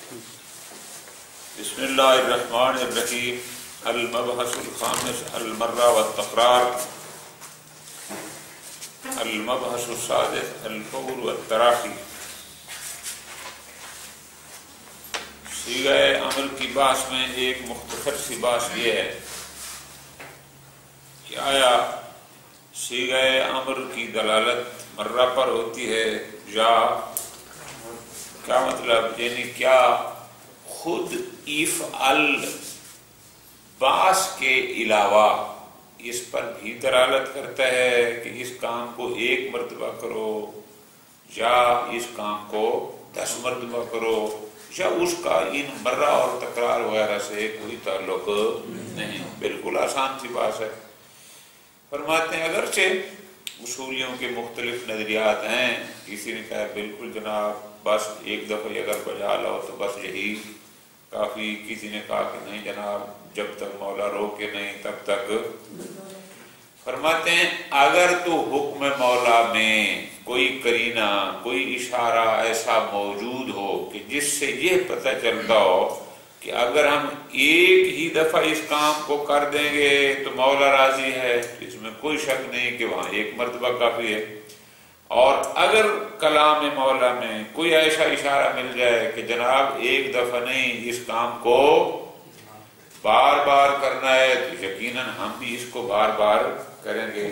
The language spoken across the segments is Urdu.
بسم اللہ الرحمن الرحیم. المبحث الخامس المرہ والتکرار. المبحث السادس الفور والتراخی. صیغہ امر کی بحث میں ایک مختصر سی بحث یہ ہے کہ آیا صیغہ امر کی دلالت مرہ پر ہوتی ہے یا کیا مطلب، یعنی کیا خود افعل باس کے علاوہ اس پر بھی دلالت کرتا ہے کہ اس کام کو 1 مرتبہ کرو یا اس کام کو 10 مرتبہ کرو، یا اس کا ان مرہ اور تکرار وغیرہ سے کوئی تعلق نہیں. بالکل آسان سی بات ہے. فرماتے ہیں اگرچہ اصولیوں کے مختلف نظریات ہیں. کسی نے کہا بالکل جناب بس ایک دفعہ اگر بجا لو تو بس یہی کافی. کسی نے کہا کہ نہیں جناب جب تک مولا روکے نہیں تب تک. فرماتے ہیں اگر تو حکم مولا میں کوئی قرینہ کوئی اشارہ ایسا موجود ہو کہ جس سے یہ پتہ چلتا ہو کہ اگر ہم ایک ہی دفعہ اس کام کو کر دیں گے تو مولا راضی ہے، اس میں کوئی شک نہیں کہ وہاں 1 مرتبہ کافی ہے. اور اگر کلام مولا میں کوئی ایسا اشارہ مل جائے کہ جناب 1 دفعہ نہیں اس کام کو بار بار کرنا ہے تو یقیناً ہم بھی اس کو بار بار کریں گے.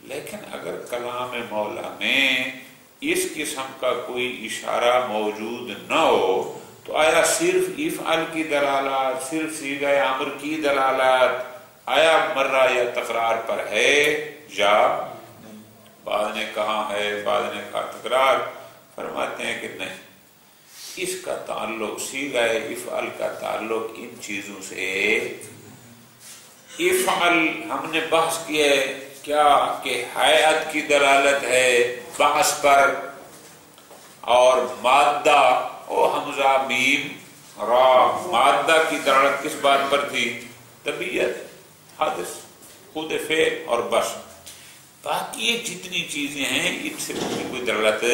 لیکن اگر کلام مولا میں اس قسم کا کوئی اشارہ موجود نہ ہو تو آیا صرف افعل کی دلالت، صرف صیغہ امر کی دلالت آیا مرہ یا تکرار پر ہے یا بعض نے کہا ہے بعض نے کہا تکرار. فرماتے ہیں کہ نہیں، اس کا تعلق صیغہ افعل کا تعلق ان چیزوں سے. افعل ہم نے بحث کیا ہے کیا کہ حیات کی دلالت ہے بحث پر، اور مادہ او حمزہ میم را مادہ کی دلالت کس بات پر تھی؟ طبیعت، حدث، خود فعل اور بس. باقی یہ جتنی چیزیں ہیں ان سے کوئی دلالت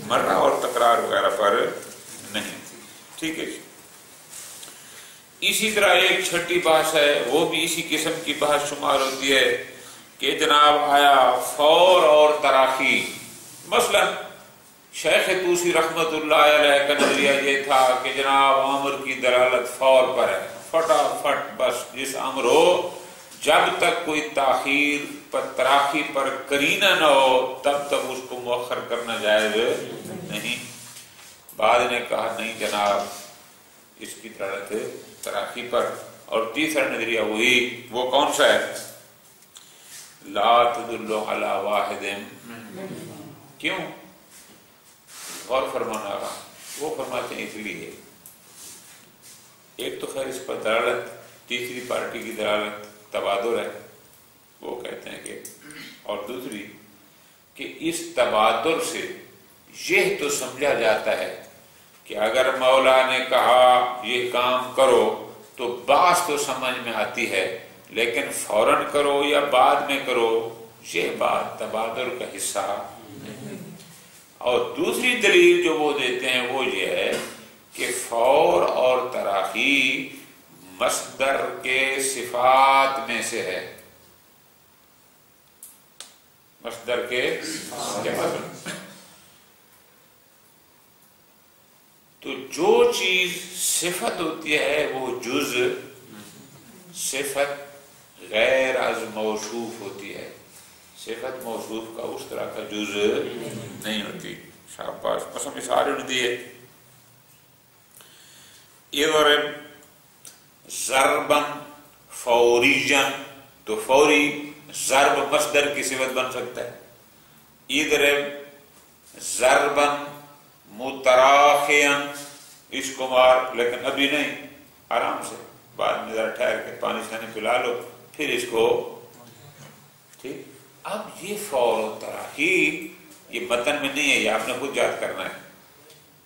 مرہ اور تکرار وغیرہ پر نہیں تھی. ٹھیک ہے. اسی طرح ایک چھٹی بحث ہے، وہ بھی اسی قسم کی بحث شمار ہوتی ہے کہ جناب آیا فور اور تراخی. مثلا شیخ طوسی رحمت اللہ علیہ کا نظریہ یہ تھا کہ جناب امر کی دلالت فور پر ہے، فٹافٹ بس جس امر ہو جب تک کوئی تاخیر پر تراخی پر قرینہ نہ ہو تب تک اس کو مؤخر کرنا جائز نہیں. بعد نے کہا نہیں جناب اس کی دلالت تراخی پر. اور تیسرا نظریہ وہی، وہ کون سا ہے؟ لا تدل علی واحد. کیوں؟ اور فرمانا رہا وہ فرماتے ہیں اس لیے ایک تو خیر اس پر دلالت تیسری پارٹی کی دلالت تبادر ہے، وہ کہتے ہیں کہ، اور دوسری کہ اس تبادر سے یہ تو سمجھا جاتا ہے کہ اگر مولا نے کہا یہ کام کرو تو بات تو سمجھ میں آتی ہے، لیکن فوراً کرو یا بعد میں کرو یہ بات تبادر کا حصہ نہیں. اور دوسری دلیل جو وہ دیتے ہیں وہ یہ ہے کہ فور اور تراخی مصدر کے صفات میں سے ہے. مصدر کے تو جو چیز صفت ہوتی ہے وہ جز صفت غیر از موصوف ہوتی ہے. صفت موصوف کا اس طرح کا جز نہیں ہوتی. شاباش. بس مثال انہوں نے دی ہے اضرب ضربا فوریجا، تو فوری ضرب مصدر کی صفت بن سکتا ہے. اضرب ضربا متراخیا، اس کو مار لیکن ابھی نہیں، آرام سے بعد میں ذرا ٹھہر کے پانی سے پلا لو پھر اس کو. ٹھیک. اب یہ فور و تراخی یہ متن میں نہیں ہے، یہ آپ نے خود یاد کرنا ہے.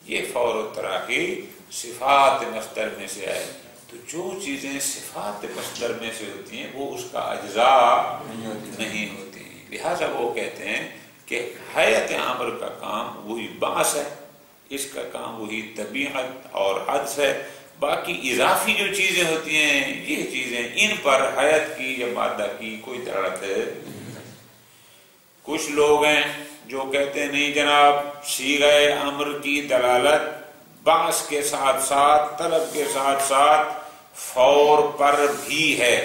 یہ فور و تراخی صفات مصدر میں سے آئے. تو جو چیزیں صفات مصدر میں سے ہوتی ہیں وہ اس کا اجزاء نہیں ہوتی ہیں. لہٰذا وہ کہتے ہیں کہ حیات امر کا کام وہی باعث ہے، اس کا کام وہی طبیعت اور حدس ہے. باقی اضافی جو چیزیں ہوتی ہیں یہ چیزیں ان پر حیات کی یا مادہ کی کوئی دلالت ہے. کچھ لوگ ہیں جو کہتے ہیں نہیں جناب صیغہ امر کی دلالت بعث کے ساتھ ساتھ طلب کے ساتھ ساتھ فور پر بھی ہے.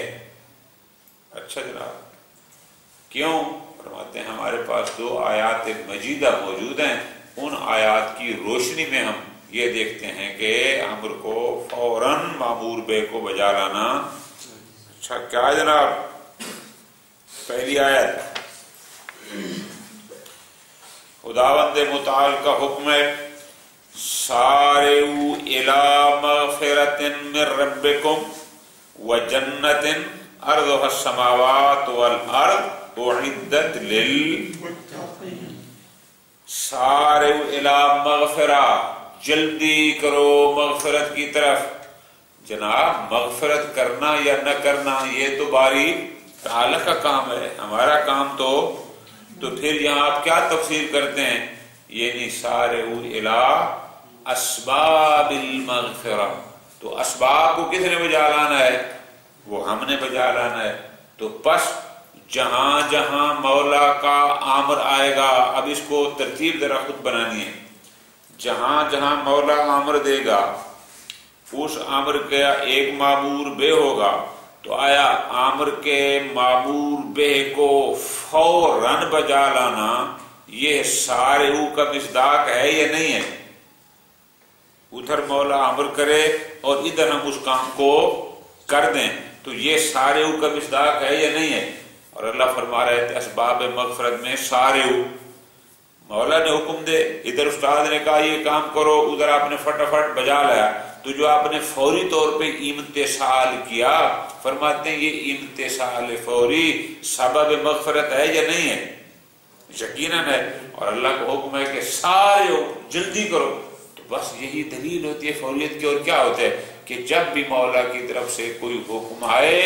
اچھا جناب کیوں؟ فرماتے ہیں ہمارے پاس 2 آیات مجیدہ موجود ہیں. ان آیات کی روشنی میں ہم یہ دیکھتے ہیں کہ امر کو فوراً مامور بے کو بجا لانا. اچھا کیا ہے جناب؟ پہلی آیت خداوند متعال کا حکم ہے سارعوا الی مغفرۃ من ربکم وجنۃ ارضها السماوات والارض اعدت للمتقین. سارعوا الی مغفرہ جلدی کرو مغفرت کی طرف. جناب مغفرت کرنا یا نہ کرنا یہ تو باری تعالی کا کام ہے، ہمارا کام تو پھر یہاں آپ کیا تفسیر کرتے ہیں؟ یعنی سارعوا الی اسباب المغفرہ. تو اسباب کو کس نے بجا لانا ہے؟ وہ ہم نے بجا لانا ہے. تو پس جہاں جہاں مولا کا امر آئے گا، اب اس کو ترتیب ذرا خود بنانی ہے. جہاں جہاں مولا امر دے گا اس امر کا ایک مامور بے ہوگا. تو آیا امر کے مامور بے کو فوراً بجا لانا یہ سارعوا کا مصداق ہے یا نہیں ہے؟ ادھر مولا امر کرے اور ادھر ہم اس کام کو کر دیں تو یہ سارعوا کا مصداق ہے یا نہیں ہے؟ اور اللہ فرما رہے تھے اسباب مغفرت میں سارعوا. مولا نے حکم دے، ادھر استاد نے کہا یہ کام کرو، ادھر آپ نے فٹافٹ بجا لایا. تو جو آپ نے فوری طور پہ امتثال کیا، فرماتے ہیں یہ امتثال فوری سبب مغفرت ہے یا نہیں ہے؟ یقیناً ہے. اور اللہ کا حکم ہے کہ سارے جلدی کرو. تو بس یہی دلیل ہوتی ہے فوریت کی. اور کیا ہوتا ہے کہ جب بھی مولا کی طرف سے کوئی حکم آئے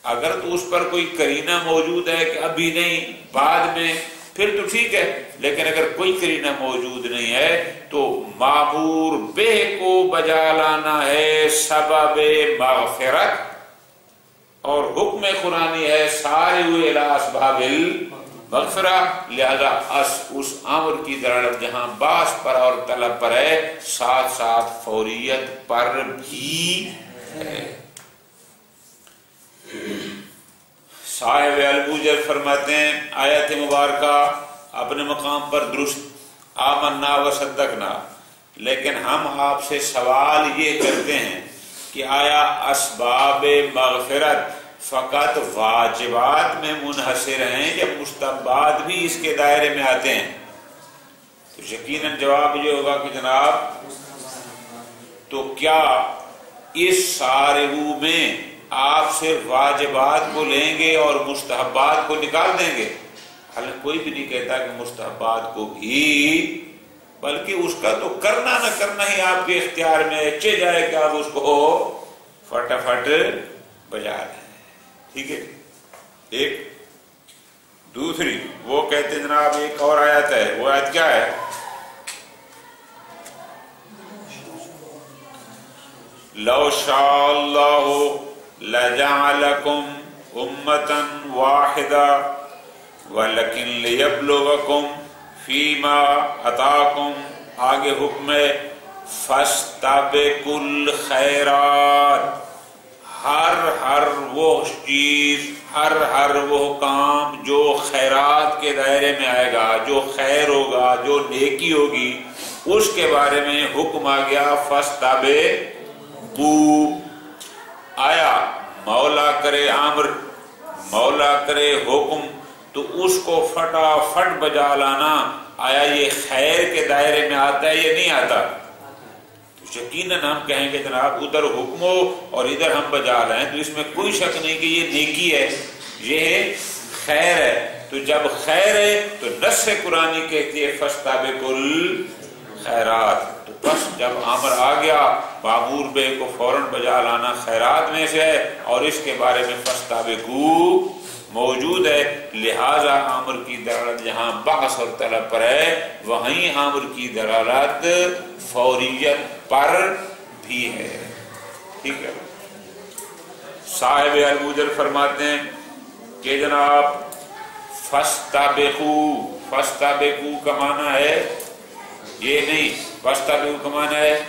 اگر تو اس پر کوئی قرینہ موجود ہے کہ ابھی نہیں بعد میں پھر تو ٹھیک ہے، لیکن اگر کوئی قرینہ موجود نہیں ہے تو مامور بے کو بجا لانا ہے سبب مغفرت. اور حکم قرآنی ہے سارعوا الی اسباب المغفرہ. لہذا اس امر کی دلالت جہاں باعث پر اور طلب پر ہے ساتھ ساتھ فوریت پر بھی ہے. صاحب البوجر فرماتے ہیں آیت مبارکہ اپنے مقام پر درست آمنا و صدقنا، لیکن ہم آپ سے سوال یہ کرتے ہیں کہ آیا اسباب مغفرت فقط واجبات میں منحصر ہیں یا مستحبات بھی اس کے دائرے میں آتے ہیں؟ تو یقیناً جواب یہ ہوگا کہ جناب تو کیا اس سارعوا میں آپ صرف واجبات کو لیں گے اور مستحبات کو نکال دیں گے؟ حالانکہ کوئی بھی نہیں کہتا کہ مستحبات کو بھی، بلکہ اس کا تو کرنا نہ کرنا ہی آپ کے اختیار میں اچھے جائے کہ آپ اس کو فٹافٹ بجا دیں. ٹھیک ہے. ایک دوسری وہ کہتے ہیں جناب ایک اور آیت ہے، وہ آیت کیا ہے؟ لو شاء اللہ لجعلکم امتا واحدا ولکن لیبلوکم فیما اتاکم. آگے حکم ہے فاستبقوا الخیرات. ہر وہ چیز ہر وہ کام جو خیرات کے دائرے میں آئے گا، جو خیر ہوگا، جو نیکی ہوگی، اس کے بارے میں حکم آ گیا فاستبقوا. آیا مولا کرے امر، مولا کرے حکم تو اس کو فٹافٹ بجا لانا، آیا یہ خیر کے دائرے میں آتا ہے یا نہیں آتا؟ تو یقیناً ہم کہیں کہ جناب ادھر حکم ہو اور ادھر ہم بجا لائیں تو اس میں کوئی شک نہیں کہ یہ نیکی ہے، یہ خیر ہے. تو جب خیر ہے تو نص قرآنی کہتی ہے فاستبقوا الخیرات. تو بس جب امر آ گیا مامور بے کو فوراً بجا لانا خیرات میں سے ہے، اور اس کے بارے میں فاستبقوا موجود ہے، لہذا عامر کی دلالت جہاں بحث اور طلب پر ہے وہیں عامر کی دلالت فوریت پر بھی ہے. ٹھیک ہے. صاحب الموجل فرماتے ہیں کہ جناب فاستبقوا، فاستبقوا کا معنی ہے یہ نہیں، فاستبقوا کا معنی ہے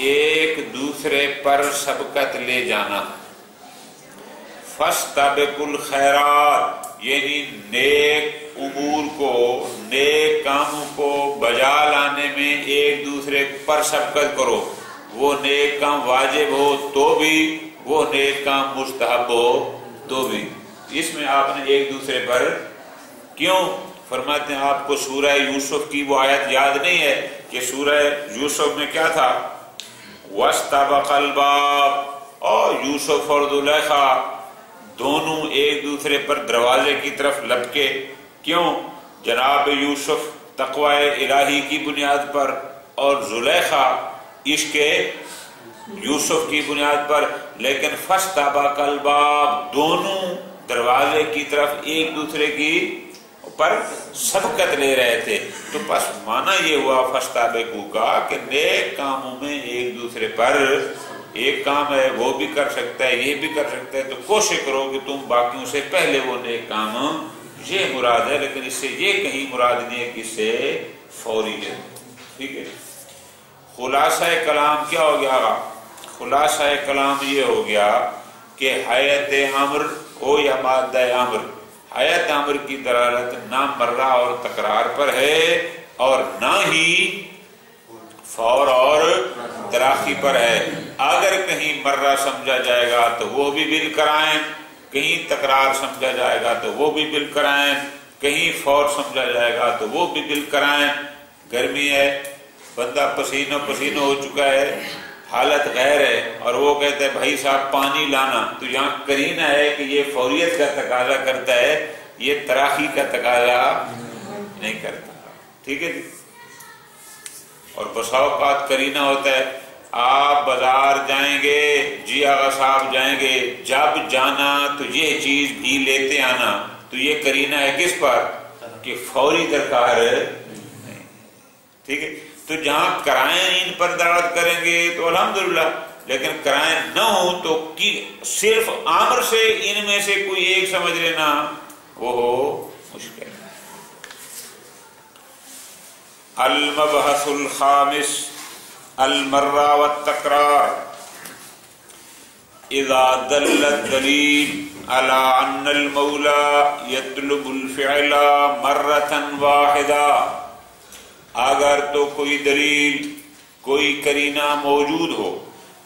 ایک دوسرے پر سبقت لے جانا. فاستبقوا الخیرات یعنی نیک امور کو، نیک کاموں کو بجا لانے میں ایک دوسرے پر سبقت کرو. وہ نیک کام واجب ہو تو بھی، وہ نیک کام مستحب ہو تو بھی. اس میں آپ نے ایک دوسرے پر کیوں؟ فرماتے ہیں آپ کو سورہ یوسف کی وہ آیت یاد نہیں ہے کہ سورہ یوسف میں کیا تھا؟ وَاسْتَبَقَ الْبَابَ، اور یوسف اور زلیخا دونوں ایک دوسرے پر دروازے کی طرف لپکے. کیوں؟ جناب یوسف تقوی الہی کی بنیاد پر اور زلیخا عشق یوسف کی بنیاد پر. لیکن فاستبق الباب دونوں دروازے کی طرف ایک دوسرے کی پر سبقت لے رہے تھے. تو بس معنی یہ ہوا فاستبقوا کا کہ نیک کاموں میں ایک دوسرے پر، ایک کام ہے وہ بھی کر سکتا ہے یہ بھی کر سکتا ہے، تو کوشش کرو کہ تم باقیوں سے پہلے وہ نیک کام، یہ مراد ہے. لیکن اس سے یہ کہیں مراد نہیں ہے کہ اس سے فوریت. ٹھیک ہے. خلاصہ کلام کیا ہو گیا؟ خلاصہ کلام یہ ہو گیا کہ حیات امر ہو یا مادہ امر، حیات امر کی دلالت نہ مرہ اور تکرار پر ہے اور نہ ہی فور اور تراخی پر ہے. اگر کہیں مرہ سمجھا جائے گا تو وہ بھی بالقرائن، کہیں تکرار سمجھا جائے گا تو وہ بھی بالقرائن، کہیں فور سمجھا جائے گا تو وہ بھی بالقرائن. گرمی ہے، بندہ پسینہ پسینہ ہو چکا ہے، حالت غیر ہے، اور وہ کہتا ہے بھائی صاحب پانی لانا، تو یہاں قرینہ ہے کہ یہ فوریت کا تقاضا کرتا ہے، یہ تراخی کا تقاضا نہیں کرتا. ٹھیک ہے جی. اور بسا اوقات قرینہ ہوتا ہے آپ بازار جائیں گے، جی آغا صاحب جائیں گے، جب جانا تو یہ چیز بھی لیتے آنا، تو یہ قرینہ ہے کس پر کہ فوری درکار نہیں. ٹھیک ہے. تو جہاں قرائن ان پر دلالت کریں گے تو الحمدللہ، لیکن قرائن نہ ہو تو صرف امر سے ان میں سے کوئی ایک سمجھ لینا وہ مشکل ہے. المبحث الخامس المرہ والتکرار. اذا دل الدلیل على ان المولى يطلب الفعل مرة واحدة، اگر تو کوئی دلیل، کوئی قرینہ موجود ہو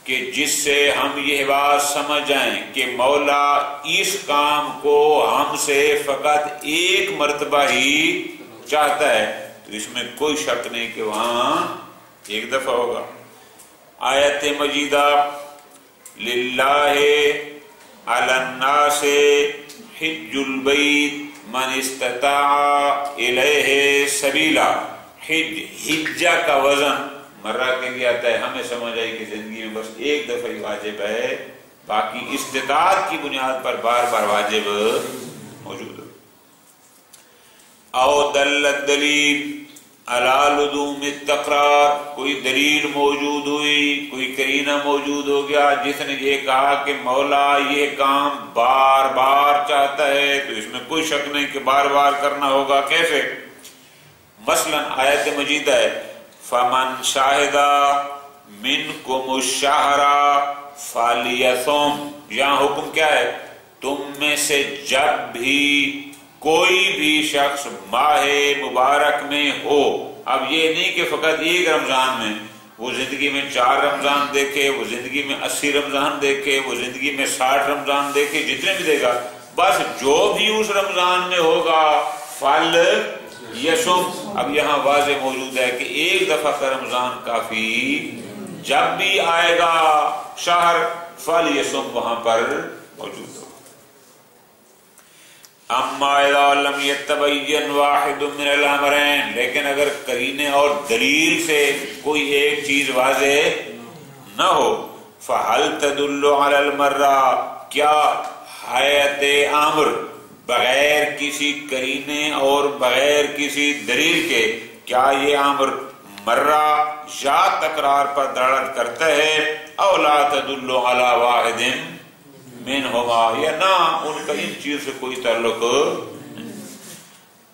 کہ جس سے ہم یہ بات سمجھ جائیں کہ مولا اس کام کو ہم سے فقط ایک مرتبہ ہی چاہتا ہے، تو اس میں کوئی شک نہیں کہ وہاں ایک دفعہ ہوگا. آیت مجیدہ للہ علی الناس حج البیت من استطاع الیہ سبیلا. حجہ کا وزن مرہ کے لیے آتا ہے، ہمیں سمجھ آئی کہ زندگی میں بس ایک دفعہ ہی واجب ہے، باقی استطاعت کی بنیاد پر بار بار واجب موجود ہے. او دل الدلیل علی لزوم التکرار، کوئی دلیل موجود ہوئی، کوئی قرینہ موجود ہو گیا جس نے یہ کہا کہ مولا یہ کام بار بار چاہتا ہے، تو اس میں کوئی شک نہیں کہ بار بار کرنا ہوگا. کیسے؟ مثلا آیت مجیدہ ہے فمن شاہد منکم الشہر فلیصم. یہاں حکم کیا ہے؟ تم میں سے جب بھی کوئی بھی شخص ماہ مبارک میں ہو. اب یہ نہیں کہ فقط ایک رمضان میں، وہ زندگی میں 4 رمضان دیکھے، وہ زندگی میں 80 رمضان دیکھے، وہ زندگی میں 60 رمضان دیکھے، جتنے بھی دے گا، بس جو بھی اس رمضان میں ہوگا فل یسم. اب یہاں واضح موجود ہے کہ ایک دفعہ کا رمضان کافی، جب بھی آئے گا شہر فل یسم وہاں پر موجود ہو. اما اذا لم يتبين واحد من الامرين، لیکن اگر قرینے اور دلیل سے کوئی ایک چیز واضح نہ ہو، فهل تدل على المرہ، کیا حیات امر بغیر کسی کرینے اور بغیر کسی دلیل کے کیا یہ امر مرہ یا تکرار پر دلالت کرتا ہے؟ او لا تدل علی واحد منہما، یا نہ ان کا ان چیز سے کوئی تعلق۔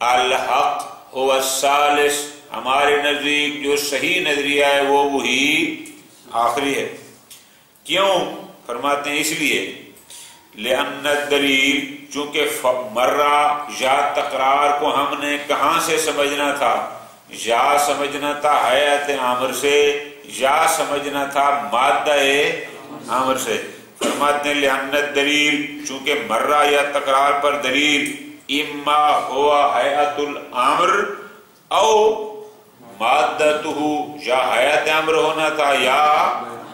الحق هو الثالث، ہمارے نزدیک جو صحیح نظریہ ہے وہ وہی آخری ہے۔ کیوں؟ فرماتے ہیں اس لیے لأن الدلیل، چونکہ مرہ یا تکرار کو ہم نے کہاں سے سمجھنا تھا؟ یا سمجھنا تھا حیات امر سے، یا سمجھنا تھا مادہ امر سے۔ فرماتے ہیں لأن الدلیل، چونکہ مرہ یا تکرار پر دلیل اما ہوا حیات الامر او مادتہ، یا حیات امر ہونا تھا یا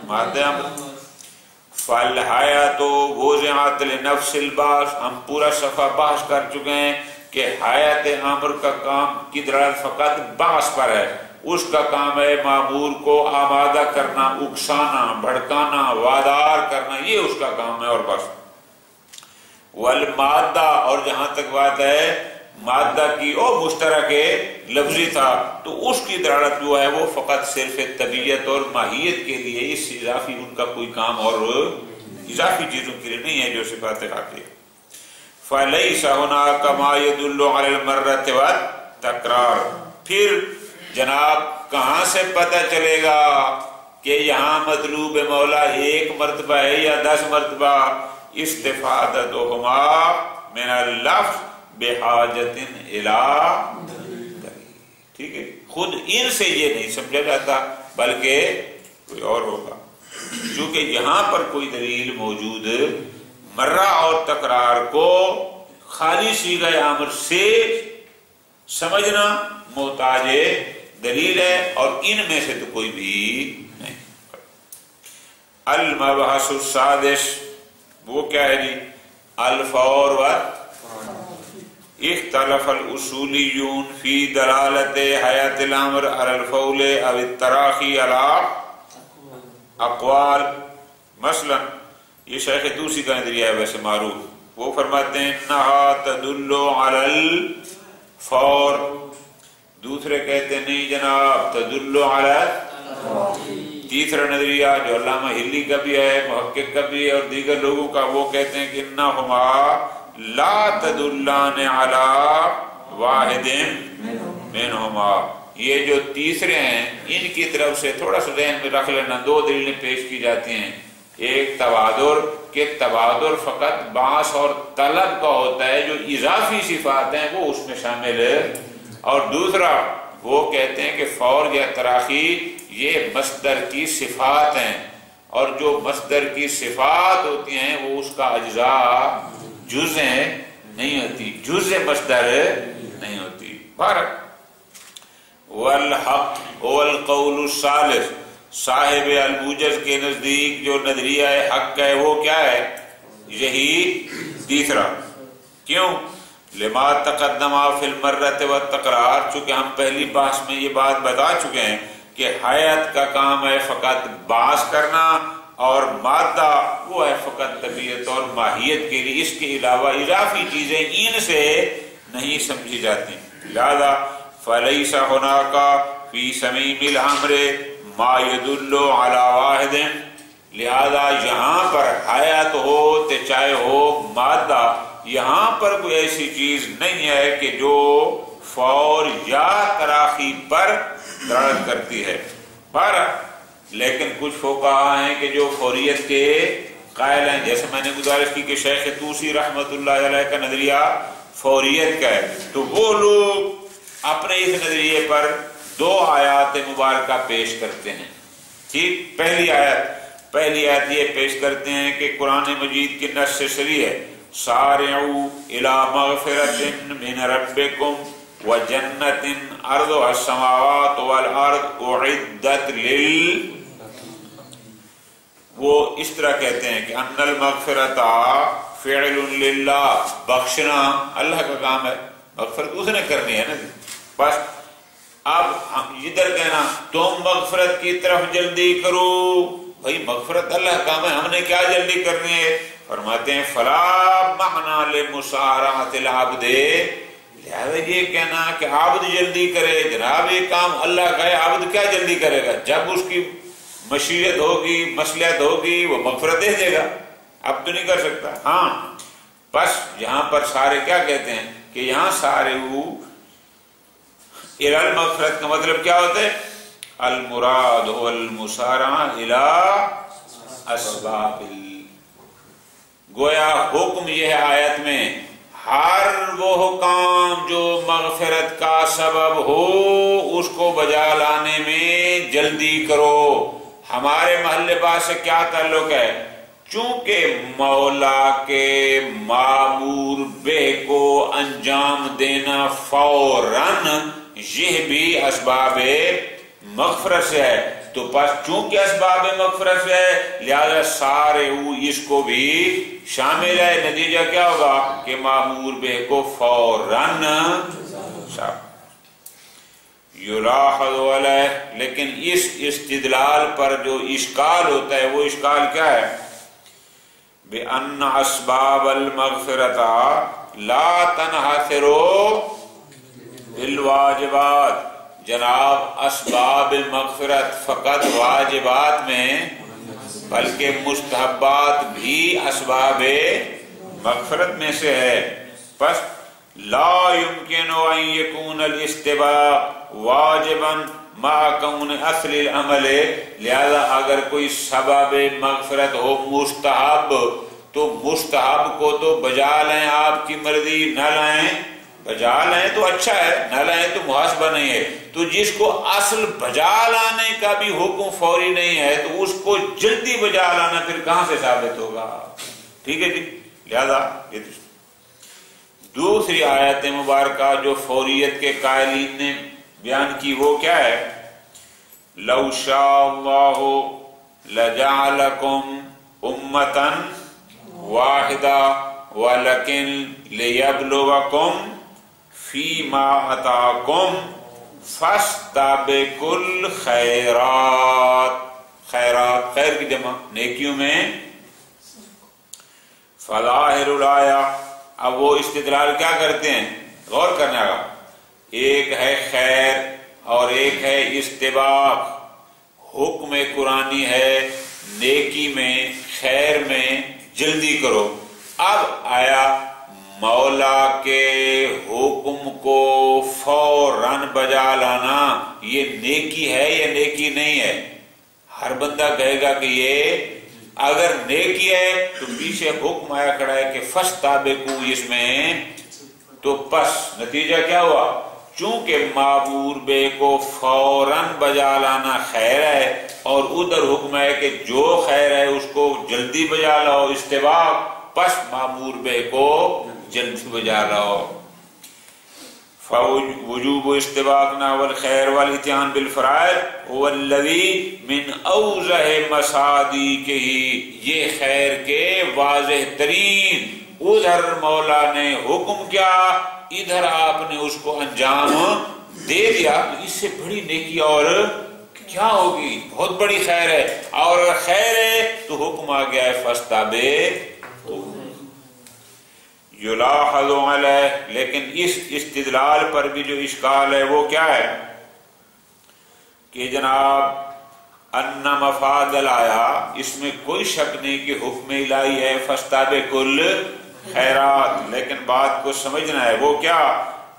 مادہ امر۔ فالحیات وضعت لنفس الباس، ہم پورا صفحہ بحث کر چکے ہیں کہ حیات امر کا کام کی دلالت فقط بحث پر ہے، اس کا کام ہے مامور کو آمادہ کرنا، اکسانا، بھڑکانا، وادار کرنا، یہ اس کا کام ہے اور بس۔ والمادہ، اور جہاں تک بات ہے مادہ کی اور مشترک لفظی تھا تو اس کی دلالت جو ہے وہ فقط صرف طبیعت اور ماہیت کے لیے، اس اضافی ان کا کوئی کام اور اضافی چیزوں کے لیے نہیں ہے جو صفات حقیقی۔ فَلَيْسَ هُنَاكَ مَا يَدُلُّ عَلَى الْمَرَّةِ وَالتَّكْرَارِ، پھر جناب کہاں سے پتہ چلے گا کہ یہاں مطلوب مولا ایک مرتبہ ہے یا 10 مرتبہ؟ استفادتهما من اللفظ بحاجت الى دلیل، ٹھیک ہے، خود ان سے یہ نہیں سمجھا جاتا بلکہ کوئی اور ہوگا، چونکہ یہاں پر کوئی دلیل موجود، مرہ اور تکرار کو خالی صیغہ امر سے سمجھنا محتاج دلیل ہے، اور ان میں سے تو کوئی بھی نہیں۔ المبحث السادس، وہ کیا ہے جی؟ الفور و اختلف الاصولیون فی دلالت حیات الامر علی الفول او التراخی علی اقوال۔ مثلا یہ شیخ طوسی کا نظریہ ہے ویسے معروف، وہ فرماتے ہیں انہا تدل علی الفور، دوسرے کہتے ہیں نہیں جناب تدل علی، تیسرا نظریہ جو علامہ ہلی کا بھی ہے، محقق کا بھی ہے اور دیگر لوگوں کا، وہ کہتے ہیں کہ انہما لا تدلان علی واحد منہما، یہ جو تیسرے ہیں ان کی طرف سے تھوڑا سا ذہن میں رکھ لینا، 2 دلیلیں پیش کی جاتی ہیں، ایک تبادر، کہ تبادر فقط باعث اور طلب کا ہوتا ہے، جو اضافی صفات ہیں وہ اس میں شامل ہے، اور دوسرا وہ کہتے ہیں کہ فور یا تراخی یہ مصدر کی صفات ہیں، اور جو مصدر کی صفات ہوتی ہیں وہ اس کا اجزاء جزء نہیں ہوتی، جزء مصدر نہیں ہوتی۔ والحق هو القول الثالث، صاحب الموجز کے نزدیک جو نظریہ حق ہے وہ کیا ہے؟ یہی تیسرا۔ کیوں؟ لما تقدم فی المرۃ والتکرار، چونکہ ہم پہلی بحث میں یہ بات بتا چکے ہیں کہ حیات کا کام ہے فقط باعث کرنا، اور مادہ وہ ہے فقط طبیعت اور ماہیت کے لیے، اس کے علاوہ اضافی چیزیں ان سے نہیں سمجھی جاتی۔ لہذا فلیس هناك فی صمیم الامر ما يدل علی واحد، لہذا یہاں پر حیات ہو تو چاہے ہو مادہ، یہاں پر کوئی ایسی چیز نہیں ہے کہ جو فور یا تراخی پر دلالت کرتی ہے۔ لیکن کچھ فقہا ہیں کہ جو فوریت کے قائل ہیں، جیسے میں نے گزارش کی کہ شیخ طوسی رحمت اللہ علیہ کا نظریہ فوریت کا ہے، تو وہ لوگ اپنے اس نظریے پر 2 آیات مبارکہ پیش کرتے ہیں۔ ٹھیک، پہلی آیت یہ پیش کرتے ہیں کہ قرآن مجید کی نص سے صریح ہے، سارعوا الی مغفرۃ من ربکم وجنت عرضها السماوات والارض اعدت وہ اس طرح کہتے ہیں کہ ان المغفرۃ فعل للہ، بخشنا اللہ کا کام ہے، مغفرت اس نے کرنی ہے نا جی، بس اب ادھر کہنا تم مغفرت کی طرف جلدی کرو، بھائی مغفرت اللہ کا کام ہے، ہم نے کیا جلدی کرنی ہے؟ فرماتے ہیں فلا معنی لمسارعۃ العبد، لہذا یہ کہنا کہ عبد جلدی کرے، جناب یہ کام اللہ کا ہے، عبد کیا جلدی کرے گا؟ جب اس کی مشیت ہوگی، مصلحت ہوگی، وہ مغفرت دے دے گا، اب تو نہیں کر سکتا۔ ہاں بس یہاں پر سارے کیا کہتے ہیں کہ یہاں سارے المغفرت کا مطلب کیا ہوتا ہے؟ المراد هو المسارعہ الی اسباب، گویا حکم یہ ہے آیت میں ہر وہ کام جو مغفرت کا سبب ہو اس کو بجا لانے میں جلدی کرو۔ ہمارے محل باز سے کیا تعلق ہے؟ چونکہ مولا کے مامور بے کو انجام دینا فوراً یہ بھی اسباب مغفرت سے ہے، تو بس چونکہ اسباب مغفرت سے ہے لہذا سارے اس کو بھی شامل ہے۔ نتیجہ کیا ہوگا کہ مامور بے کو فوراً یلاحظ علیہ۔ لیکن اس استدلال پر جو اشکال ہوتا ہے وہ اشکال کیا ہے؟ بِأَنَّ أَسْبَابَ الْمَغْفِرَةَ لَا تَنْحَصِرُ بِالْوَاجِبَاتِ، جناب اسباب مغفرت فقط واجبات میں بلکہ مستحبات بھی اسباب مغفرت میں سے ہے۔ پس لا يمكن ان يكون الاستباق واجبا مع كون اصل العمل، لہذا اگر کوئی سبب مغفرت ہو مستحب تو مستحب کو تو بجا لیں، آپ کی مرضی، نہ لائیں بجا لائیں تو اچھا ہے، نہ لائیں تو محاسبہ نہیں ہے۔ تو جس کو اصل بجا لانے کا بھی حکم فوری نہیں ہے تو اس کو جلدی بجا لانا پھر کہاں سے ثابت ہوگا؟ ٹھیک ہے جی، لہذا یہ دوسری آیت مبارکہ جو فوریت کے قائلین نے بیان کی وہ کیا ہے؟ لو شاء اللہ لجعلکم امتا واحدہ ولکن لیبلوکم فیما اتاکم فاستبقوا الخیرات، خیرات خیر کی جمع نیکیوں میں فلاحر الآیہ۔ اب وہ استدلال کیا کرتے ہیں؟ غور کرنے کا، ایک ہے خیر اور ایک ہے استباق۔ حکم قرآنی ہے نیکی میں، خیر میں جلدی کرو۔ اب آیا مولا کے حکم کو فوراً بجا لانا یہ نیکی ہے یا نیکی نہیں ہے؟ ہر بندہ کہے گا کہ یہ اگر نیکی ہے تو پیچھے حکم آیا کھڑا ہے کہ فاستبقوا، اس میں تو پس نتیجہ کیا ہوا؟ چونکہ معمور بے کو فوراً بجا لانا خیر ہے اور ادھر حکم ہے کہ جو خیر ہے اس کو جلدی بجا لاؤ، استباق، پس معمور بے کو جلدی بجا لاؤ۔ وجوب استباقنا والخیر والاتیان بالفرائض هو الذی من اوضح مصادیقہ، یہ خیر کے واضح ترین، ادھر مولا نے حکم کیا ادھر آپ نے اس کو انجام دے دیا، اس سے بڑی نیکی اور کیا ہوگی؟ بہت بڑی خیر ہے، اور اگر خیر ہے تو حکم آ گیا ہے فاستبقوا یلاحظ علیہ۔ لیکن اس استدلال پر بھی جو اشکال ہے وہ کیا ہے کہ جناب ان مفاد الآیا، اس میں کوئی شک نہیں کہ حکم الہی ہے فاستبقوا الخیرات، لیکن بات کو سمجھنا ہے وہ کیا؟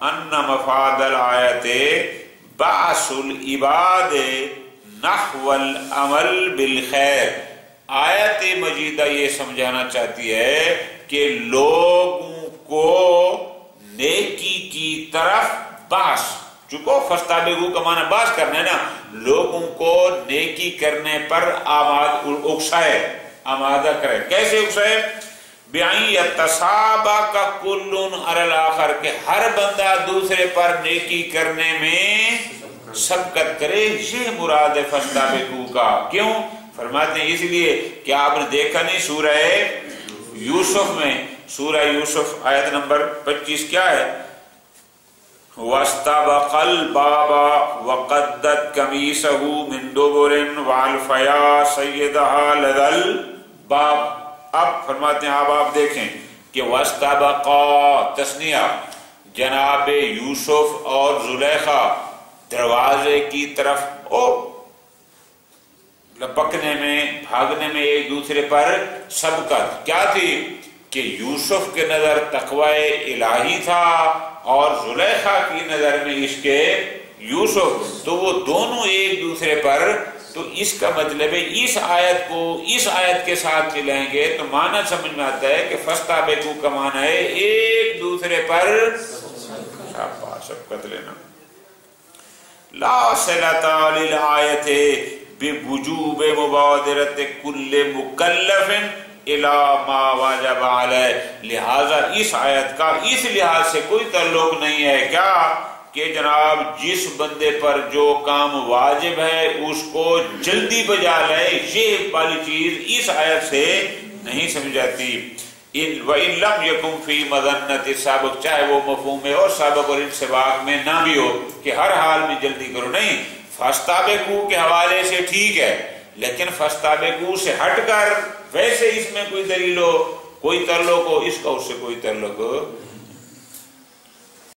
ان مفاد الآیت بعث العباد نحو العمل بالخیر۔ آیت مجیدہ یہ سمجھانا چاہتی ہے کہ لوگوں کو نیکی کی طرف باس، چکو فاستبقوا کا معنی باس کرنا ہے نا، لوگوں کو نیکی کرنے پر اکسائے، آمادہ کرے۔ کیسے اکسائے؟ بِأَن يَتَسَابَقَ كُلٌّ عَلَى الْآخَرِ، کہ ہر بندہ دوسرے پر نیکی کرنے میں سبقت کرے، یہ مراد ہے فاستبقوا کا۔ کیوں؟ فرماتے ہیں اس لیے کہ آپ نے دیکھا نہیں سورہ یوسف میں، سورہ یوسف آیت نمبر 25 کیا ہے؟ وَاسْتَبَقَ الْبَابَ وَقَدَّتْ قَمِيصَهُ مِن دُبُرٍ وَأَلْفَيَا سَيِّدَهَا لَدَى الْبَابِ۔ اب فرماتے ہیں اب آپ دیکھیں کہ واستبقا تثنیہ جناب یوسف اور زلیخا دروازے کی طرف لپکنے میں بھاگنے میں ایک دوسرے پر سبقت کیا تھی کہ یوسف کے نظر تقوی الہی تھا اور زلیخا کی نظر میں عشق یوسف، تو وہ دونوں ایک دوسرے پر، تو اس کا مطلب ہے اس آیت کو اس آیت کے ساتھ چلیں گے تو معنی سمجھ میں آتا ہے کہ فاستبقوا کا معنی ہے ایک دوسرے پر سبقت لینا. لا صلۃ للآیت بوجوب مبادرت کل مکلف الی ما واجب علیہ، لہذا اس آیت کا اس لحاظ سے کوئی تعلق نہیں ہے کیا کہ جناب جس بندے پر جو کام واجب ہے اس کو جلدی بجا لے، یہ والی چیز اس آیت سے نہیں سمجھاتی. وَإِن لَمْ يَكُنْ فِي مَظَنَّةِ السَّابِقِ، چاہے وہ مفہوم ہے اور سابق اور انسباق میں نہ بھی ہو کہ ہر حال میں جلدی کرو، نہیں. فاستبقوا کے حوالے سے ٹھیک ہے، لیکن فاستبقوا سے ہٹ کر ویسے اس میں کوئی دلیل ہو، کوئی تعلق ہو، اس کا اس سے کوئی تعلق